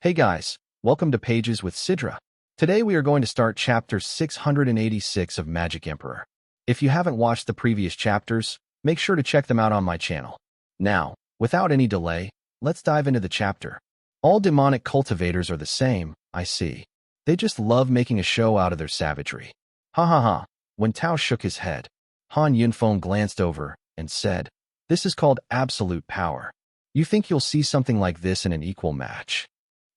Hey guys, welcome to Pages with Sidra. Today we are going to start chapter 686 of Magic Emperor. If you haven't watched the previous chapters, make sure to check them out on my channel. Now, without any delay, let's dive into the chapter. All demonic cultivators are the same, I see. They just love making a show out of their savagery. Ha ha ha. When Tao shook his head, Han Yunfeng glanced over and said, "This is called absolute power. You think you'll see something like this in an equal match?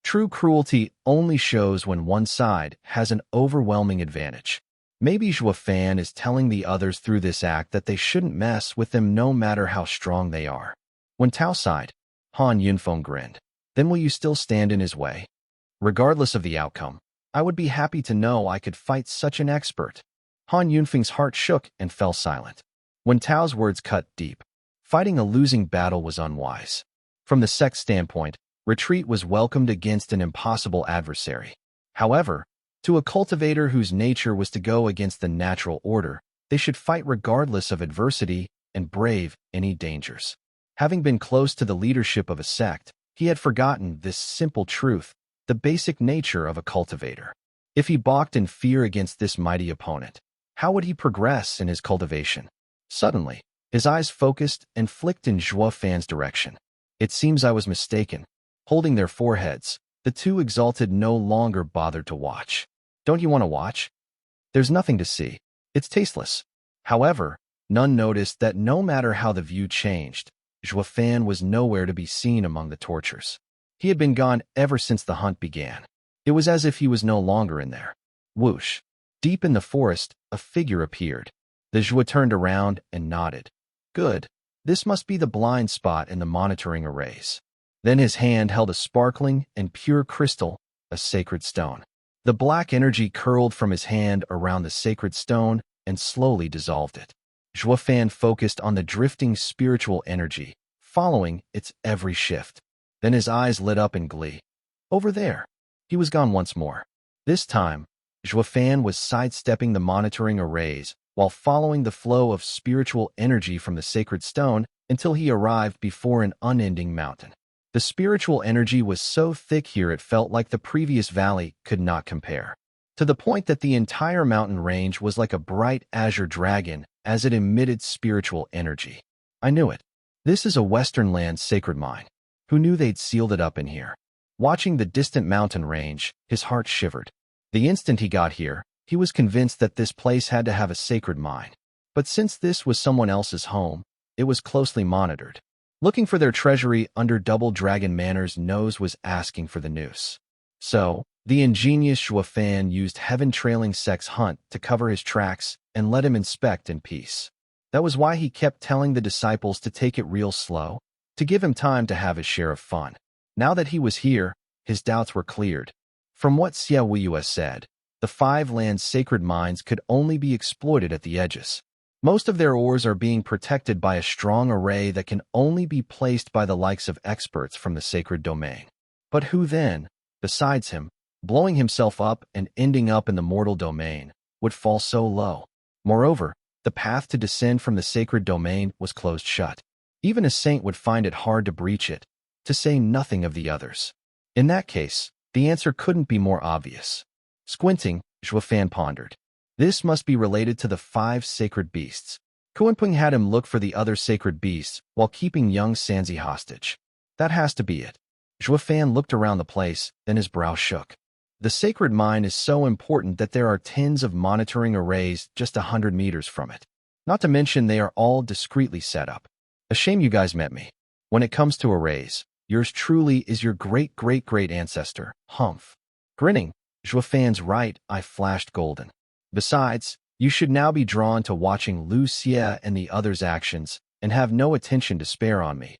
True cruelty only shows when one side has an overwhelming advantage. Maybe Zhuo Yifan is telling the others through this act that they shouldn't mess with them no matter how strong they are." When Tao sighed, Han Yunfeng grinned. "Then will you still stand in his way? Regardless of the outcome, I would be happy to know I could fight such an expert." Han Yunfeng's heart shook and fell silent. When Tao's words cut deep, fighting a losing battle was unwise. From the sect's standpoint, retreat was welcomed against an impossible adversary. However, to a cultivator whose nature was to go against the natural order, they should fight regardless of adversity and brave any dangers. Having been close to the leadership of a sect, he had forgotten this simple truth, the basic nature of a cultivator. If he balked in fear against this mighty opponent, how would he progress in his cultivation? Suddenly, his eyes focused and flicked in Zhuo Yifan's direction. "It seems I was mistaken." Holding their foreheads, the two exalted no longer bothered to watch. "Don't you want to watch? There's nothing to see. It's tasteless." However, none noticed that no matter how the view changed, Zhuo Yifan was nowhere to be seen among the torchers. He had been gone ever since the hunt began. It was as if he was no longer in there. Whoosh! Deep in the forest, a figure appeared. The Zhuo turned around and nodded. "Good. This must be the blind spot in the monitoring arrays." Then his hand held a sparkling and pure crystal, a sacred stone. The black energy curled from his hand around the sacred stone and slowly dissolved it. Zhuo Yifan focused on the drifting spiritual energy, following its every shift. Then his eyes lit up in glee. Over there. He was gone once more. This time, Zhuo Yifan was sidestepping the monitoring arrays while following the flow of spiritual energy from the sacred stone until he arrived before an unending mountain. The spiritual energy was so thick here it felt like the previous valley could not compare, to the point that the entire mountain range was like a bright azure dragon as it emitted spiritual energy. "I knew it. This is a Western land's sacred mine. Who knew they'd sealed it up in here?" Watching the distant mountain range, his heart shivered. The instant he got here, he was convinced that this place had to have a sacred mine. But since this was someone else's home, it was closely monitored. Looking for their treasury under Double Dragon Manor's nose was asking for the noose. So, the ingenious Zhuo Yifan used heaven-trailing Sect's hunt to cover his tracks and let him inspect in peace. That was why he kept telling the disciples to take it real slow, to give him time to have his share of fun. Now that he was here, his doubts were cleared. From what Xie Weiyue said, the 5 land sacred mines could only be exploited at the edges. Most of their ores are being protected by a strong array that can only be placed by the likes of experts from the sacred domain. But who then, besides him, blowing himself up and ending up in the mortal domain, would fall so low? Moreover, the path to descend from the sacred domain was closed shut. Even a saint would find it hard to breach it, to say nothing of the others. In that case, the answer couldn't be more obvious. Squinting, Zhuo Yifan pondered. This must be related to the 5 sacred beasts. Kuanping had him look for the other sacred beasts while keeping young Sanzi hostage. That has to be it. Zhuo Yifan looked around the place, then his brow shook. The sacred mine is so important that there are tens of monitoring arrays just 100 meters from it. Not to mention they are all discreetly set up. A shame you guys met me. When it comes to arrays, yours truly is your great-great-great ancestor, Humph. Grinning, Zhuo Yifan right eye flashed golden. Besides, you should now be drawn to watching Lu Xie and the others' actions and have no attention to spare on me.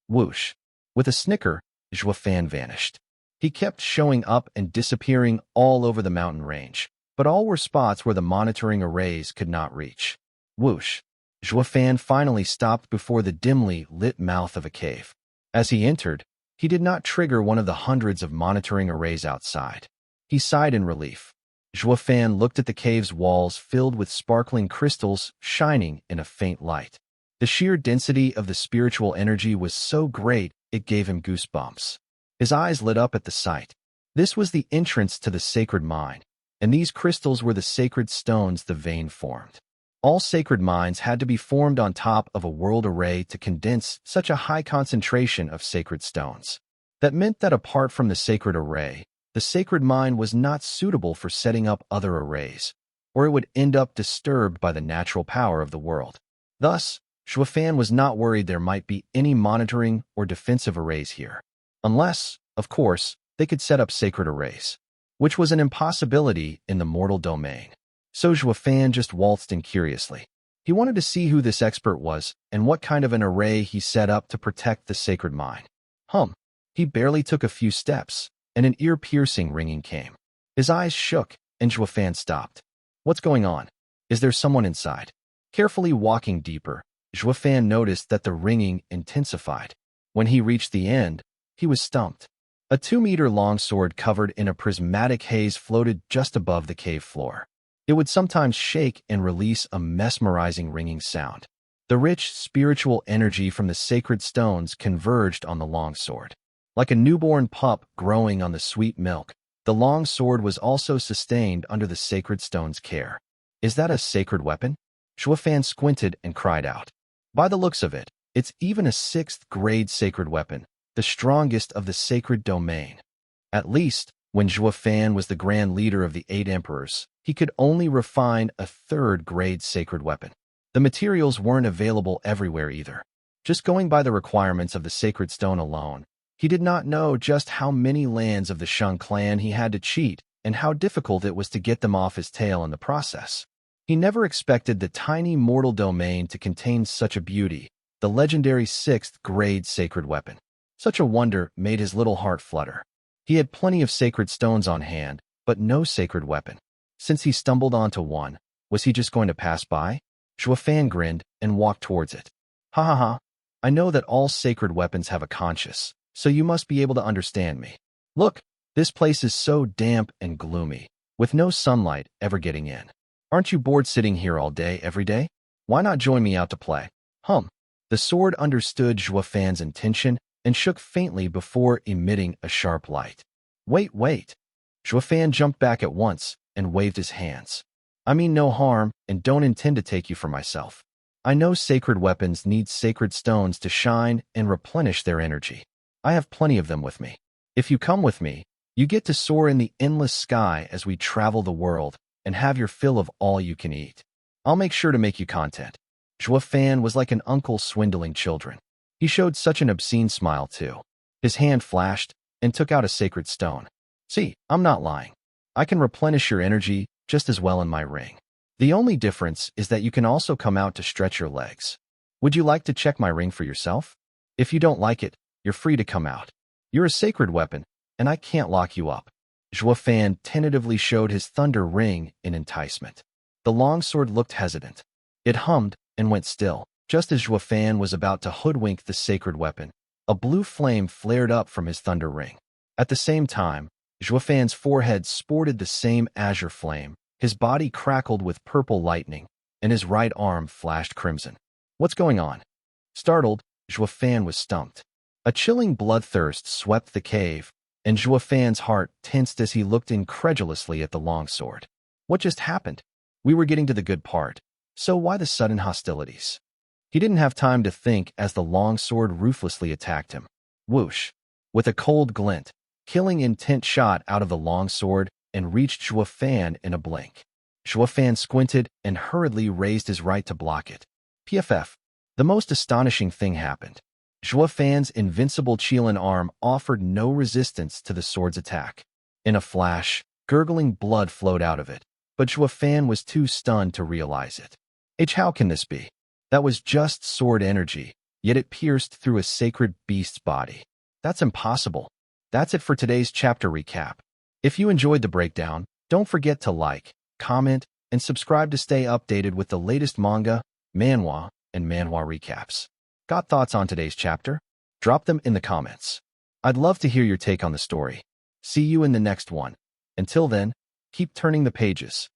Whoosh. With a snicker, Zhuo Yifan vanished. He kept showing up and disappearing all over the mountain range, but all were spots where the monitoring arrays could not reach. Whoosh. Zhuo Yifan finally stopped before the dimly lit mouth of a cave. As he entered, he did not trigger one of the hundreds of monitoring arrays outside. He sighed in relief. Zhuo Yifan looked at the cave's walls filled with sparkling crystals shining in a faint light. The sheer density of the spiritual energy was so great it gave him goosebumps. His eyes lit up at the sight. This was the entrance to the sacred mine, and these crystals were the sacred stones the vein formed. All sacred mines had to be formed on top of a world array to condense such a high concentration of sacred stones. That meant that apart from the sacred array, the sacred mine was not suitable for setting up other arrays, or it would end up disturbed by the natural power of the world. Thus, Zhuo Yifan was not worried there might be any monitoring or defensive arrays here. Unless, of course, they could set up sacred arrays, which was an impossibility in the mortal domain. So Zhuo Yifan just waltzed in curiously. He wanted to see who this expert was and what kind of an array he set up to protect the sacred mine. He barely took a few steps, and an ear-piercing ringing came. His eyes shook, and Zhuo Yifan stopped. What's going on? Is there someone inside? Carefully walking deeper, Zhuo Yifan noticed that the ringing intensified. When he reached the end, he was stumped. A 2-meter-long sword covered in a prismatic haze floated just above the cave floor. It would sometimes shake and release a mesmerizing ringing sound. The rich spiritual energy from the sacred stones converged on the long sword. Like a newborn pup growing on the sweet milk, the long sword was also sustained under the sacred stone's care. Is that a sacred weapon? Zhuo Yifan squinted and cried out. By the looks of it, it's even a 6th-grade sacred weapon, the strongest of the sacred domain. At least, when Zhuo Yifan was the grand leader of the 8 emperors, he could only refine a 3rd-grade sacred weapon. The materials weren't available everywhere either. Just going by the requirements of the sacred stone alone, he did not know just how many lands of the Shang clan he had to cheat and how difficult it was to get them off his tail in the process. He never expected the tiny mortal domain to contain such a beauty, the legendary 6th-grade sacred weapon. Such a wonder made his little heart flutter. He had plenty of sacred stones on hand, but no sacred weapon. Since he stumbled onto one, was he just going to pass by? Zhuo Yifan grinned and walked towards it. Ha ha ha. I know that all sacred weapons have a conscience, so you must be able to understand me. Look, this place is so damp and gloomy, with no sunlight ever getting in. Aren't you bored sitting here all day, every day? Why not join me out to play? The sword understood Zhuo Yifan's intention and shook faintly before emitting a sharp light. Wait. Zhuo Yifan jumped back at once and waved his hands. I mean no harm and don't intend to take you for myself. I know sacred weapons need sacred stones to shine and replenish their energy. I have plenty of them with me. If you come with me, you get to soar in the endless sky as we travel the world and have your fill of all you can eat. I'll make sure to make you content. Zhuo Yifan was like an uncle swindling children. He showed such an obscene smile too. His hand flashed and took out a sacred stone. See, I'm not lying. I can replenish your energy just as well in my ring. The only difference is that you can also come out to stretch your legs. Would you like to check my ring for yourself? If you don't like it, you're free to come out. You're a sacred weapon, and I can't lock you up. Zhuo Yifan tentatively showed his thunder ring in enticement. The longsword looked hesitant. It hummed and went still. Just as Zhuo Yifan was about to hoodwink the sacred weapon, a blue flame flared up from his thunder ring. At the same time, Zhuo Yifan's forehead sported the same azure flame, his body crackled with purple lightning, and his right arm flashed crimson. What's going on? Startled, Zhuo Yifan was stumped. A chilling bloodthirst swept the cave, and Zhuo Yifan's heart tensed as he looked incredulously at the longsword. What just happened? We were getting to the good part, so why the sudden hostilities? He didn't have time to think as the longsword ruthlessly attacked him. Whoosh! With a cold glint, killing intent shot out of the longsword and reached Zhuo Yifan in a blink. Zhuo Yifan squinted and hurriedly raised his right to block it. PFF. The most astonishing thing happened. Zhuo Yifan's invincible Qilin arm offered no resistance to the sword's attack. In a flash, gurgling blood flowed out of it, but Zhuo Yifan was too stunned to realize it. How can this be? That was just sword energy, yet it pierced through a sacred beast's body. That's impossible. That's it for today's chapter recap. If you enjoyed the breakdown, don't forget to like, comment, and subscribe to stay updated with the latest manga, manhwa, and manhwa recaps. Got thoughts on today's chapter? Drop them in the comments. I'd love to hear your take on the story. See you in the next one. Until then, keep turning the pages.